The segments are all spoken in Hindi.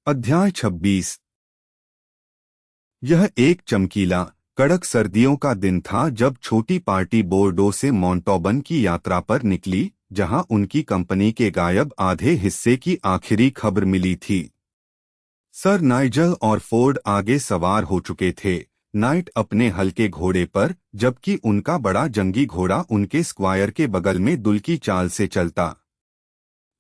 अध्याय 26। यह एक चमकीला कड़क सर्दियों का दिन था जब छोटी पार्टी बोर्डो से मोंटोबन की यात्रा पर निकली, जहां उनकी कंपनी के गायब आधे हिस्से की आखिरी खबर मिली थी। सर नाइजल और फोर्ड आगे सवार हो चुके थे, नाइट अपने हल्के घोड़े पर, जबकि उनका बड़ा जंगी घोड़ा उनके स्क्वायर के बगल में दुल्की चाल से चलता।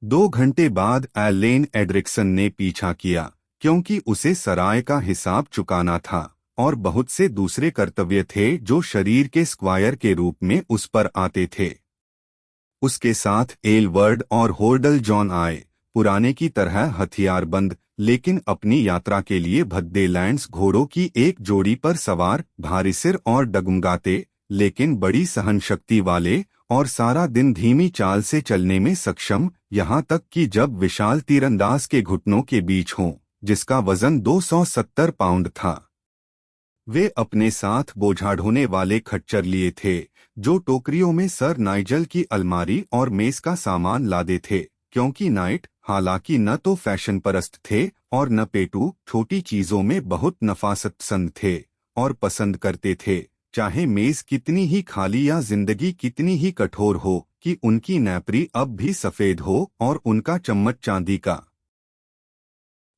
2 घंटे बाद एलेन एड्रिक्सन ने पीछा किया, क्योंकि उसे सराय का हिसाब चुकाना था और बहुत से दूसरे कर्तव्य थे जो शरीर के स्क्वायर के रूप में उस पर आते थे। उसके साथ एलवर्ड और होर्डल जॉन आए, पुराने की तरह हथियारबंद, लेकिन अपनी यात्रा के लिए भद्दे लैंड्स घोड़ों की एक जोड़ी पर सवार, भारी सिर और डगमगाते लेकिन बड़ी सहनशक्ति वाले, और सारा दिन धीमी चाल से चलने में सक्षम, यहाँ तक कि जब विशाल तीरंदाज के घुटनों के बीच हों, जिसका वजन 270 पाउंड था। वे अपने साथ बोझा ढोने वाले खच्चर लिए थे, जो टोकरियों में सर नाइजल की अलमारी और मेज का सामान लादे थे, क्योंकि नाइट हालांकि न तो फैशन परस्त थे और न पेटू, छोटी चीजों में बहुत नफासत पसंद थे और पसंद करते थे, चाहे मेज कितनी ही खाली या जिंदगी कितनी ही कठोर हो, कि उनकी नैपरी अब भी सफेद हो और उनका चम्मच चांदी का।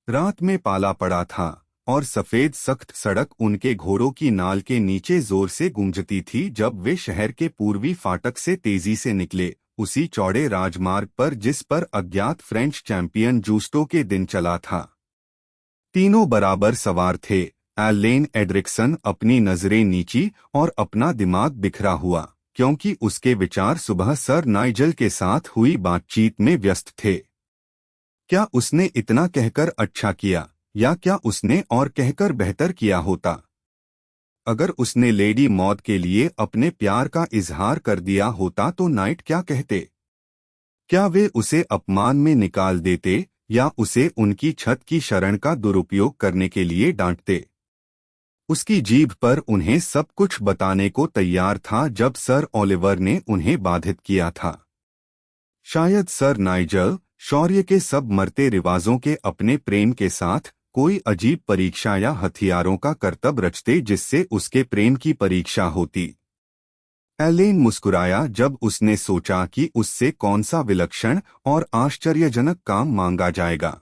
रात में पाला पड़ा था और सफेद सख्त सड़क उनके घोड़ों की नाल के नीचे जोर से गूंजती थी जब वे शहर के पूर्वी फाटक से तेजी से निकले, उसी चौड़े राजमार्ग पर जिस पर अज्ञात फ्रेंच चैंपियन जूस्टो के दिन चला था। तीनों बराबर सवार थे। एलेन एड्रिक्सन अपनी नजरें नीची और अपना दिमाग बिखरा हुआ, क्योंकि उसके विचार सुबह सर नाइजल के साथ हुई बातचीत में व्यस्त थे। क्या उसने इतना कहकर अच्छा किया, या क्या उसने और कहकर बेहतर किया होता? अगर उसने लेडी मौद के लिए अपने प्यार का इजहार कर दिया होता तो नाइट क्या कहते? क्या वे उसे अपमान में निकाल देते या उसे उनकी छत की शरण का दुरुपयोग करने के लिए डांटते? उसकी जीभ पर उन्हें सब कुछ बताने को तैयार था जब सर ओलिवर ने उन्हें बाधित किया था। शायद सर नाइजल शौर्य के सब मरते रिवाजों के अपने प्रेम के साथ कोई अजीब परीक्षा या हथियारों का करतब रचते जिससे उसके प्रेम की परीक्षा होती। एलेन मुस्कुराया जब उसने सोचा कि उससे कौन सा विलक्षण और आश्चर्यजनक काम मांगा जाएगा।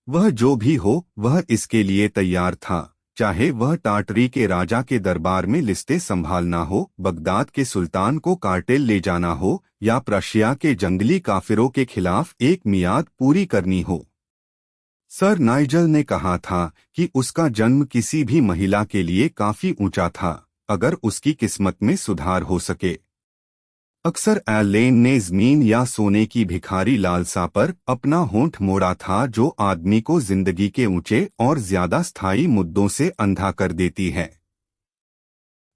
वह जो भी हो, वह इसके लिए तैयार था, चाहे वह टाटरी के राजा के दरबार में लिस्टें संभालना हो, बगदाद के सुल्तान को कार्टेल ले जाना हो, या प्रशिया के जंगली काफिरों के खिलाफ एक मियाद पूरी करनी हो। सर नाइजल ने कहा था कि उसका जन्म किसी भी महिला के लिए काफी ऊंचा था, अगर उसकी किस्मत में सुधार हो सके। अक्सर एलेन ने जमीन या सोने की भिखारी लालसा पर अपना होंठ मोड़ा था, जो आदमी को जिंदगी के ऊंचे और ज्यादा स्थायी मुद्दों से अंधा कर देती है।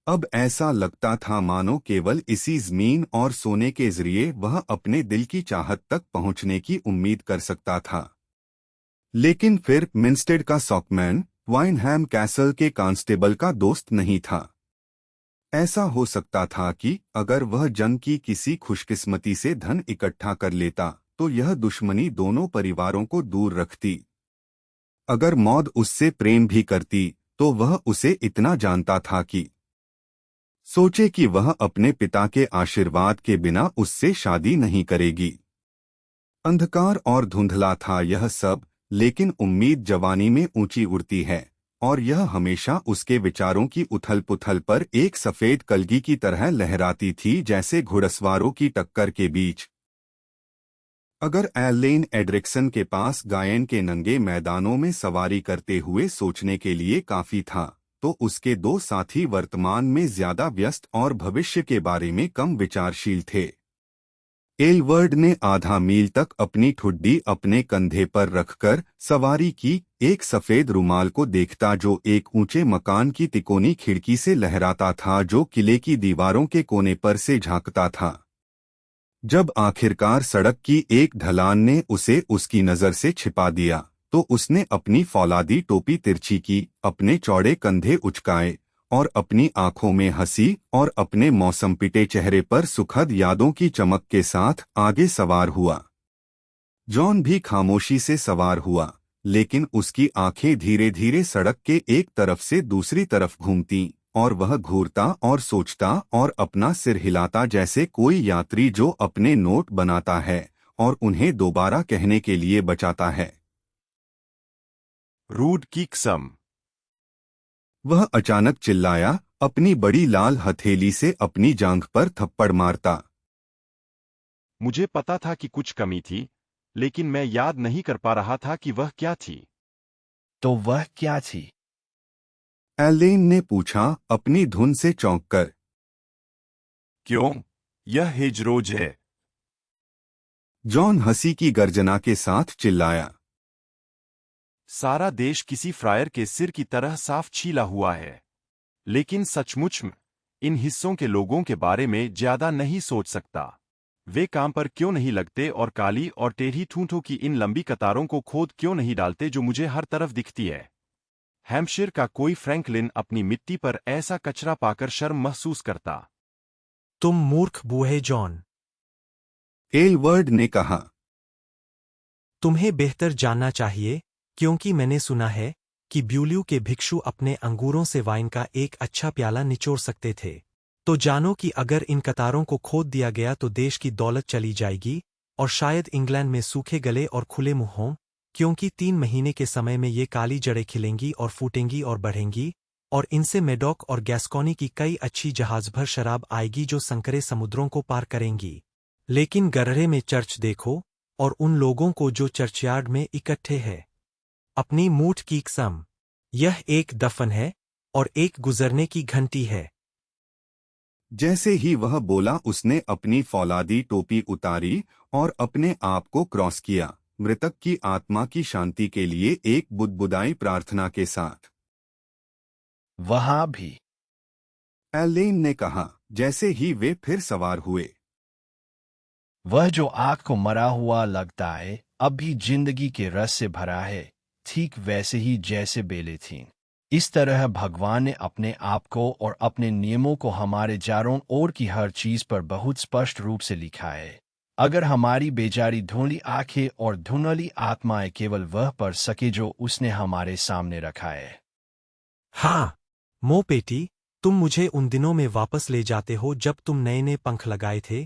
अब ऐसा लगता था मानो केवल इसी जमीन और सोने के जरिए वह अपने दिल की चाहत तक पहुंचने की उम्मीद कर सकता था। लेकिन फिर मिंस्टेड का सॉकमैन वाइनहैम कैसल के कांस्टेबल का दोस्त नहीं था। ऐसा हो सकता था कि अगर वह जंग की किसी खुशकिस्मती से धन इकट्ठा कर लेता तो यह दुश्मनी दोनों परिवारों को दूर रखती। अगर मौद उससे प्रेम भी करती तो वह उसे इतना जानता था कि सोचे कि वह अपने पिता के आशीर्वाद के बिना उससे शादी नहीं करेगी। अंधकार और धुंधला था यह सब, लेकिन उम्मीद जवानी में ऊंची उड़ती है, और यह हमेशा उसके विचारों की उथल-पुथल पर एक सफेद कलगी की तरह लहराती थी, जैसे घुड़सवारों की टक्कर के बीच। अगर एलेन एड्रिक्सन के पास गायन के नंगे मैदानों में सवारी करते हुए सोचने के लिए काफी था, तो उसके दो साथी वर्तमान में ज्यादा व्यस्त और भविष्य के बारे में कम विचारशील थे। एलवर्ड ने आधा मील तक अपनी ठुड्डी अपने कंधे पर रखकर सवारी की, एक सफेद रुमाल को देखता जो एक ऊंचे मकान की तिकोनी खिड़की से लहराता था जो किले की दीवारों के कोने पर से झांकता था। जब आखिरकार सड़क की एक ढलान ने उसे उसकी नजर से छिपा दिया, तो उसने अपनी फौलादी टोपी तिरछी की, अपने चौड़े कंधे उचकाए और अपनी आंखों में हंसी और अपने मौसम पिटे चेहरे पर सुखद यादों की चमक के साथ आगे सवार हुआ। जॉन भी खामोशी से सवार हुआ, लेकिन उसकी आंखें धीरे धीरे सड़क के एक तरफ से दूसरी तरफ घूमती और वह घूरता और सोचता और अपना सिर हिलाता जैसे कोई यात्री जो अपने नोट बनाता है और उन्हें दोबारा कहने के लिए बचाता है। रूड कीक्सम। वह अचानक चिल्लाया, अपनी बड़ी लाल हथेली से अपनी जांघ पर थप्पड़ मारता। मुझे पता था कि कुछ कमी थी, लेकिन मैं याद नहीं कर पा रहा था कि वह क्या थी। तो वह क्या थी? एलेन ने पूछा, अपनी धुन से चौंककर। क्यों? यह हेजरोज है। जॉन हंसी की गर्जना के साथ चिल्लाया। सारा देश किसी फ्रायर के सिर की तरह साफ छीला हुआ है। लेकिन सचमुच में इन हिस्सों के लोगों के बारे में ज्यादा नहीं सोच सकता। वे काम पर क्यों नहीं लगते और काली और टेढ़ी ठूंठों की इन लंबी कतारों को खोद क्यों नहीं डालते जो मुझे हर तरफ दिखती है। हैम्पशायर का कोई फ्रैंकलिन अपनी मिट्टी पर ऐसा कचरा पाकर शर्म महसूस करता। तुम मूर्ख बूढ़े जॉन। एलवर्ड ने कहा। तुम्हें बेहतर जानना चाहिए, क्योंकि मैंने सुना है कि ब्यूलियू के भिक्षु अपने अंगूरों से वाइन का एक अच्छा प्याला निचोड़ सकते थे। तो जानो कि अगर इन कतारों को खोद दिया गया तो देश की दौलत चली जाएगी और शायद इंग्लैंड में सूखे गले और खुले मुंह हों, क्योंकि 3 महीने के समय में ये काली जड़ें खिलेंगी और फूटेंगी और बढ़ेंगी, और इनसे मेडोक और गैस्कोनी की कई अच्छी जहाज भर शराब आएगी जो संकरे समुद्रों को पार करेंगी। लेकिन गरहे में चर्च देखो और उन लोगों को जो चर्चयार्ड में इकट्ठे हैं। अपनी मूठ की कसम, यह एक दफन है और एक गुजरने की घंटी है। जैसे ही वह बोला उसने अपनी फौलादी टोपी उतारी और अपने आप को क्रॉस किया, मृतक की आत्मा की शांति के लिए एक बुदबुदाई प्रार्थना के साथ। वहां भी। एलेन ने कहा, जैसे ही वे फिर सवार हुए। वह जो आग को मरा हुआ लगता है अब भी जिंदगी के रस से भरा है, ठीक वैसे ही जैसे बेले थीं। इस तरह भगवान ने अपने आप को और अपने नियमों को हमारे चारों ओर की हर चीज पर बहुत स्पष्ट रूप से लिखा है। अगर हमारी बेचारी धुंधली आंखें और धुंधली आत्माएं केवल वह पढ़ सके जो उसने हमारे सामने रखा है। हाँ, मोपेटी, तुम मुझे उन दिनों में वापस ले जाते हो जब तुम नए नए पंख लगाए थे,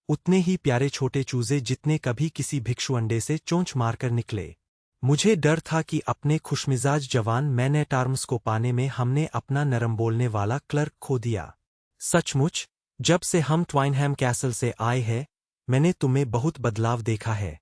उतने ही प्यारे छोटे चूजे जितने कभी किसी भिक्षु अंडे से चोंच मारकर निकले। मुझे डर था कि अपने खुशमिजाज जवान मैन एट आर्म्स को पाने में हमने अपना नरम बोलने वाला क्लर्क खो दिया। सचमुच, जब से हम ट्वाइनहैम कैसल से आए हैं, मैंने तुम्हें बहुत बदलाव देखा है।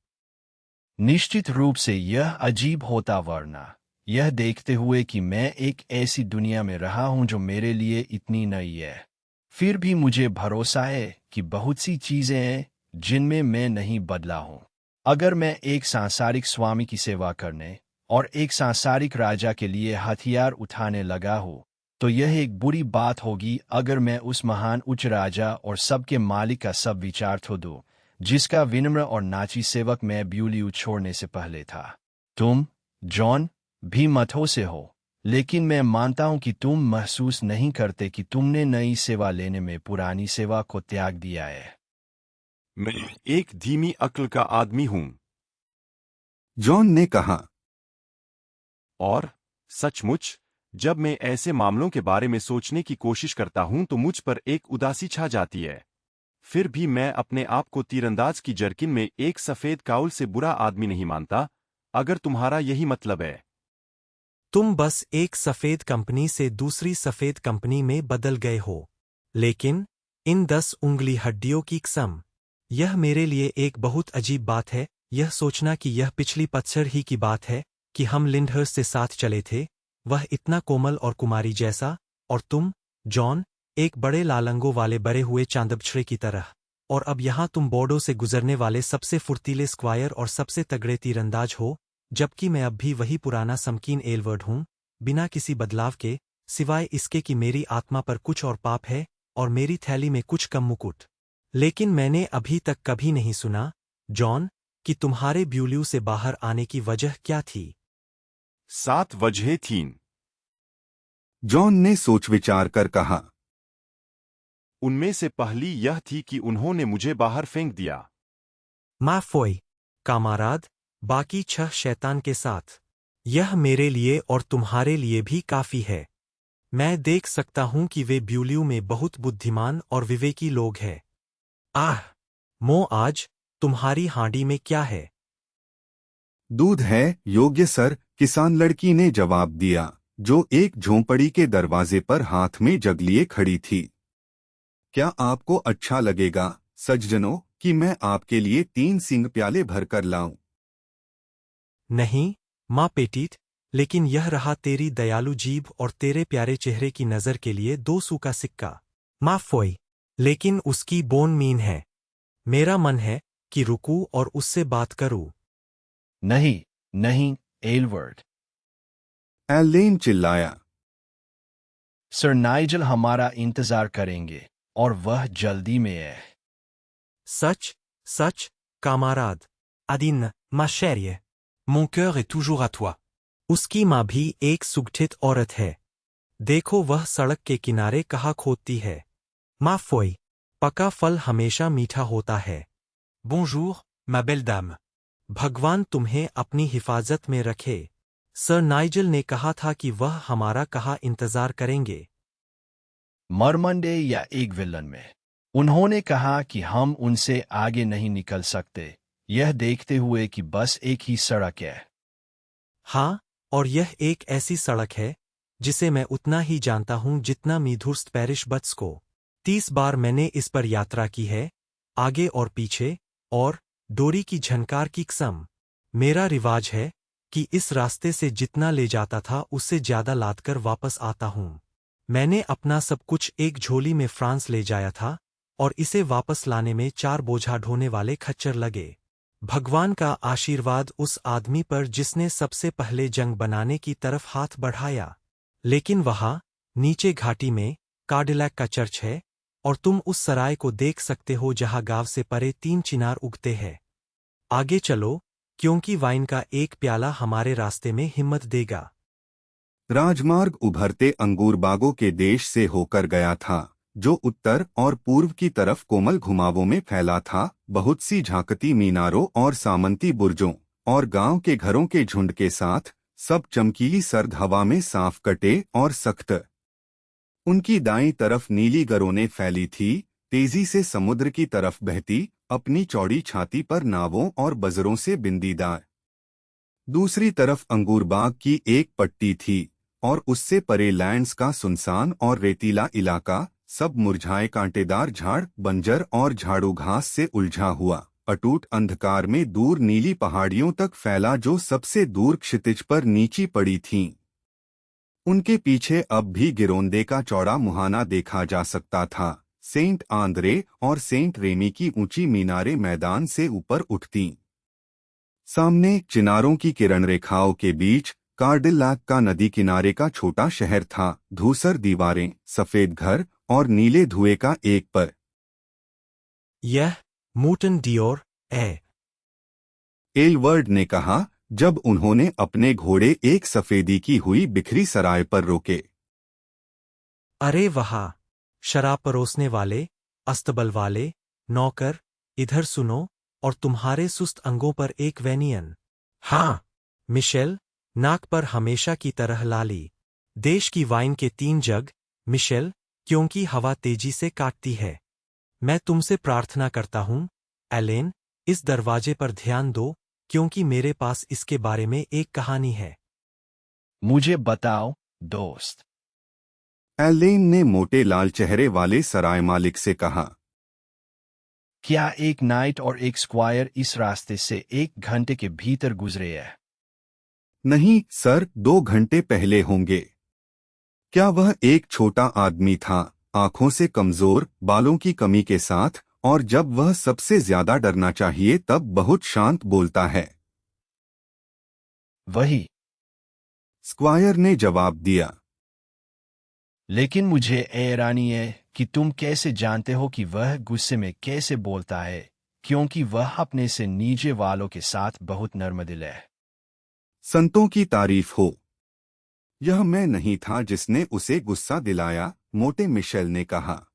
निश्चित रूप से यह अजीब होता, वरना यह देखते हुए कि मैं एक ऐसी दुनिया में रहा हूं जो मेरे लिए इतनी नई है। फिर भी मुझे भरोसा है कि बहुत सी चीजें हैं जिनमें मैं नहीं बदला हूं। अगर मैं एक सांसारिक स्वामी की सेवा करने और एक सांसारिक राजा के लिए हथियार उठाने लगा हूं, तो यह एक बुरी बात होगी अगर मैं उस महान उच्च राजा और सबके मालिक का सब विचार खो दूं, जिसका विनम्र और नाची सेवक मैं ब्यूलियू छोड़ने से पहले था। तुम, जॉन, भी मठों से हो, लेकिन मैं मानता हूं कि तुम महसूस नहीं करते कि तुमने नई सेवा लेने में पुरानी सेवा को त्याग दिया है। मैं एक धीमी अक्ल का आदमी हूं। जॉन ने कहा। और सचमुच, जब मैं ऐसे मामलों के बारे में सोचने की कोशिश करता हूं तो मुझ पर एक उदासी छा जाती है। फिर भी मैं अपने आप को तीरंदाज की जर्किन में एक सफेद काउल से बुरा आदमी नहीं मानता, अगर तुम्हारा यही मतलब है। तुम बस एक सफेद कंपनी से दूसरी सफेद कंपनी में बदल गए हो। लेकिन इन 10 उंगली हड्डियों की कसम, यह मेरे लिए एक बहुत अजीब बात है, यह सोचना कि यह पिछली पतझड़ ही की बात है कि हम लिंडहर्स्ट से साथ चले थे, वह इतना कोमल और कुमारी जैसा, और तुम, जॉन, एक बड़े लालंगों वाले बरे हुए चांदबछड़े की तरह, और अब यहाँ तुम बोर्डो से गुजरने वाले सबसे फुर्तीले स्क्वायर और सबसे तगड़े तीरंदाज हो, जबकि मैं अब भी वही पुराना समकीन एलवर्ड हूँ, बिना किसी बदलाव के, सिवाय इसके कि मेरी आत्मा पर कुछ और पाप है और मेरी थैली में कुछ कम मुकुट। लेकिन मैंने अभी तक कभी नहीं सुना, जॉन, कि तुम्हारे ब्यूलियू से बाहर आने की वजह क्या थी। 7 वजहें थीं। जॉन ने सोच विचार कर कहा। उनमें से पहली यह थी कि उन्होंने मुझे बाहर फेंक दिया। माफोई, कामाराद, बाकी 6 शैतान के साथ। यह मेरे लिए और तुम्हारे लिए भी काफी है। मैं देख सकता हूं कि वे ब्यूलियू में बहुत बुद्धिमान और विवेकी लोग हैं। आह! मो, आज तुम्हारी हांडी में क्या है? दूध है योग्य सर, किसान लड़की ने जवाब दिया, जो एक झोंपड़ी के दरवाजे पर हाथ में जग लिए खड़ी थी। क्या आपको अच्छा लगेगा सज्जनों कि मैं आपके लिए 3 सिंग प्याले भरकर लाऊं? नहीं, माँ पेटीट, लेकिन यह रहा तेरी दयालु जीभ और तेरे प्यारे चेहरे की नजर के लिए 2 सू का सिक्का। माँ फोई, लेकिन उसकी बोन मीन है। मेरा मन है कि रुकूं और उससे बात करूं। नहीं, नहीं, एलवर्ड। एलेन चिल्लाया। सर नाइजल हमारा इंतजार करेंगे और वह जल्दी में है। सच, सच, कामाराद। Adeen, ma chérie, mon cœur est toujours à toi। उसकी माँ भी एक सुगठित औरत है। देखो वह सड़क के किनारे कहाँ खोदती है। माँ फोई, पका फल हमेशा मीठा होता है। Bonjour, ma belle dame। भगवान तुम्हें अपनी हिफाजत में रखे। सर नाइजल ने कहा था कि वह हमारा कहाँ इंतजार करेंगे। मरमंडे या एक विलन में उन्होंने कहा कि हम उनसे आगे नहीं निकल सकते, यह देखते हुए कि बस एक ही सड़क है। हाँ, और यह एक ऐसी सड़क है जिसे मैं उतना ही जानता हूं जितना मीधुर्स्ट पैरिश बट्स को। 30 बार मैंने इस पर यात्रा की है, आगे और पीछे, और डोरी की झनकार की कसम। मेरा रिवाज है कि इस रास्ते से जितना ले जाता था उससे ज्यादा लादकर वापस आता हूं। मैंने अपना सब कुछ एक झोली में फ्रांस ले जाया था, और इसे वापस लाने में 4 बोझा ढोने वाले खच्चर लगे। भगवान का आशीर्वाद उस आदमी पर जिसने सबसे पहले जंग बनाने की तरफ हाथ बढ़ाया। लेकिन वहां नीचे घाटी में कार्डिलैक का चर्च है, और तुम उस सराय को देख सकते हो जहां गांव से परे 3 चिनार उगते हैं। आगे चलो, क्योंकि वाइन का एक प्याला हमारे रास्ते में हिम्मत देगा। राजमार्ग उभरते अंगूर बागों के देश से होकर गया था, जो उत्तर और पूर्व की तरफ कोमल घुमावों में फैला था। बहुत सी झांकती मीनारों और सामंती बुर्जों और गांव के घरों के झुंड के साथ, सब चमकीली सर्द हवा में साफ कटे और सख्त। उनकी दाईं तरफ नीली गरोने फैली थी, तेजी से समुद्र की तरफ बहती, अपनी चौड़ी छाती पर नावों और बजरों से बिंदीदार। दूसरी तरफ अंगूरबाग की एक पट्टी थी, और उससे परे लैंड्स का सुनसान और रेतीला इलाका, सब मुरझाए कांटेदार झाड़, बंजर और झाड़ू घास से उलझा हुआ, अटूट अंधकार में दूर नीली पहाड़ियों तक फैला जो सबसे दूर क्षितिज पर नीची पड़ी थीं। उनके पीछे अब भी गिरोंदे का चौड़ा मुहाना देखा जा सकता था। सेंट आंद्रे और सेंट रेमी की ऊंची मीनारें मैदान से ऊपर उठतीं। सामने चिनारों की किरण रेखाओं के बीच कार्डिलैक का नदी किनारे का छोटा शहर था, धूसर दीवारें, सफेद घर और नीले धुएं का एक पर। यह मूटन डियोर है, एलवर्ड ने कहा, जब उन्होंने अपने घोड़े एक सफेदी की हुई बिखरी सराय पर रोके। अरे वहा! शराब परोसने वाले, अस्तबल वाले, नौकर, इधर सुनो, और तुम्हारे सुस्त अंगों पर एक वेनियन। हाँ, मिशेल, नाक पर हमेशा की तरह लाली। देश की वाइन के 3 जग, मिशेल, क्योंकि हवा तेजी से काटती है। मैं तुमसे प्रार्थना करता हूं, एलेन, इस दरवाजे पर ध्यान दो, क्योंकि मेरे पास इसके बारे में एक कहानी है। मुझे बताओ, दोस्त। एलेन ने मोटे लाल चेहरे वाले सराय मालिक से कहा। क्या एक नाइट और एक स्क्वायर इस रास्ते से 1 घंटे के भीतर गुजरे हैं? नहीं सर, 2 घंटे पहले होंगे। क्या वह एक छोटा आदमी था, आंखों से कमजोर, बालों की कमी के साथ, और जब वह सबसे ज्यादा डरना चाहिए तब बहुत शांत बोलता है। वही। स्क्वायर ने जवाब दिया। लेकिन मुझे हैरानी है कि तुम कैसे जानते हो कि वह गुस्से में कैसे बोलता है, क्योंकि वह अपने से नीचे वालों के साथ बहुत नर्मदिल है। संतों की तारीफ हो। यह मैं नहीं था जिसने उसे गुस्सा दिलाया, मोटे मिशेल ने कहा।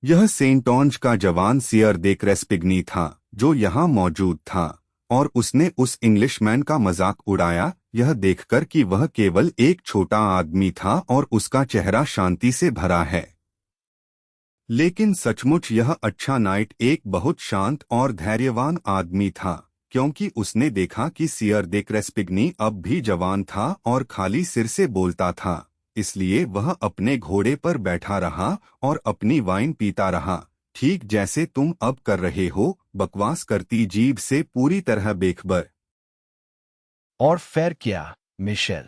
यह सेंट ऑन्ज का जवान सियर दे क्रेस्पिग्नी था, जो यहाँ मौजूद था, और उसने उस इंग्लिशमैन का मजाक उड़ाया, यह देखकर कि वह केवल एक छोटा आदमी था और उसका चेहरा शांति से भरा है। लेकिन सचमुच यह अच्छा नाइट एक बहुत शांत और धैर्यवान आदमी था, क्योंकि उसने देखा कि सियर दे क्रेस्पिग्नी अब भी जवान था और खाली सिर से बोलता था। इसलिए वह अपने घोड़े पर बैठा रहा और अपनी वाइन पीता रहा, ठीक जैसे तुम अब कर रहे हो, बकवास करती जीभ से पूरी तरह बेखबर। और फिर क्या, मिशेल?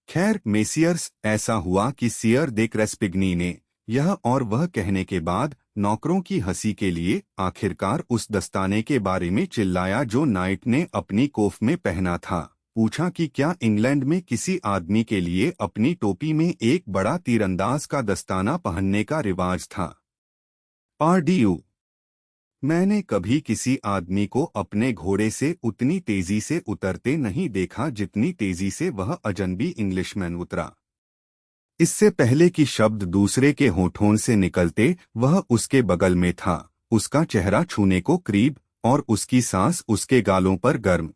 खैर मेसियर्स, ऐसा हुआ कि सियर दे क्रेस्पिग्नी ने यह और वह कहने के बाद नौकरों की हंसी के लिए आखिरकार उस दस्ताने के बारे में चिल्लाया जो नाइट ने अपनी कोफ में पहना था। पूछा कि क्या इंग्लैंड में किसी आदमी के लिए अपनी टोपी में एक बड़ा तीरंदाज का दस्ताना पहनने का रिवाज था। आरडीयू, मैंने कभी किसी आदमी को अपने घोड़े से उतनी तेजी से उतरते नहीं देखा जितनी तेजी से वह अजनबी इंग्लिशमैन उतरा। इससे पहले कि शब्द दूसरे के होठों से निकलते वह उसके बगल में था, उसका चेहरा छूने को करीब और उसकी सांस उसके गालों पर गर्म।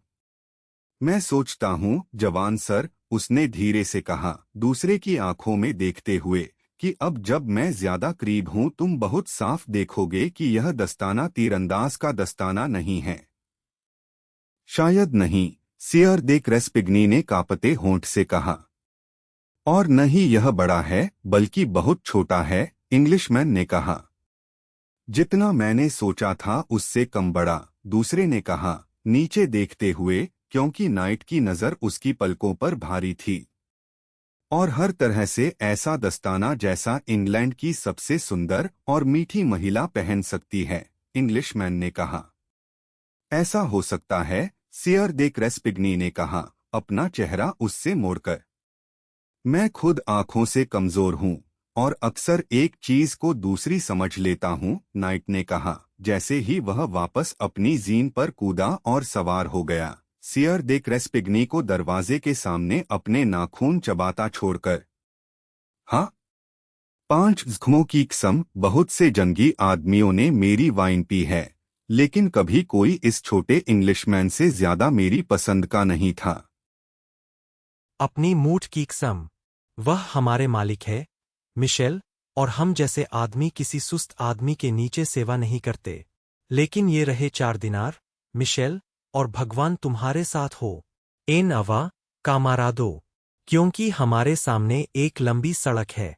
मैं सोचता हूँ जवान सर, उसने धीरे से कहा, दूसरे की आंखों में देखते हुए, कि अब जब मैं ज्यादा करीब हूँ तुम बहुत साफ देखोगे कि यह दस्ताना तीरंदाज का दस्ताना नहीं है। शायद नहीं, सियर दे क्रेस्पिग्नी ने कांपते होंठ से कहा। और न ही यह बड़ा है, बल्कि बहुत छोटा है, इंग्लिशमैन ने कहा। जितना मैंने सोचा था उससे कम बड़ा, दूसरे ने कहा, नीचे देखते हुए, क्योंकि नाइट की नजर उसकी पलकों पर भारी थी। और हर तरह से ऐसा दस्ताना जैसा इंग्लैंड की सबसे सुंदर और मीठी महिला पहन सकती है, इंग्लिशमैन ने कहा। ऐसा हो सकता है, सियर दे क्रेस्पिग्नी ने कहा, अपना चेहरा उससे मोड़कर। मैं खुद आंखों से कमजोर हूँ और अक्सर एक चीज को दूसरी समझ लेता हूँ, नाइट ने कहा, जैसे ही वह वापस अपनी जीन पर कूदा और सवार हो गया। सियर दे क्रेस्पिग्नी को दरवाजे के सामने अपने नाखून चबाता छोड़कर। हाँ, 5 जख्मों की कसम, बहुत से जंगी आदमियों ने मेरी वाइन पी है, लेकिन कभी कोई इस छोटे इंग्लिशमैन से ज्यादा मेरी पसंद का नहीं था। अपनी मूठ की कसम, वह हमारे मालिक है, मिशेल, और हम जैसे आदमी किसी सुस्त आदमी के नीचे सेवा नहीं करते। लेकिन ये रहे 4 दिनार, मिशेल, और भगवान तुम्हारे साथ हो, एन अवा, कामारादो, क्योंकि हमारे सामने एक लंबी सड़क है।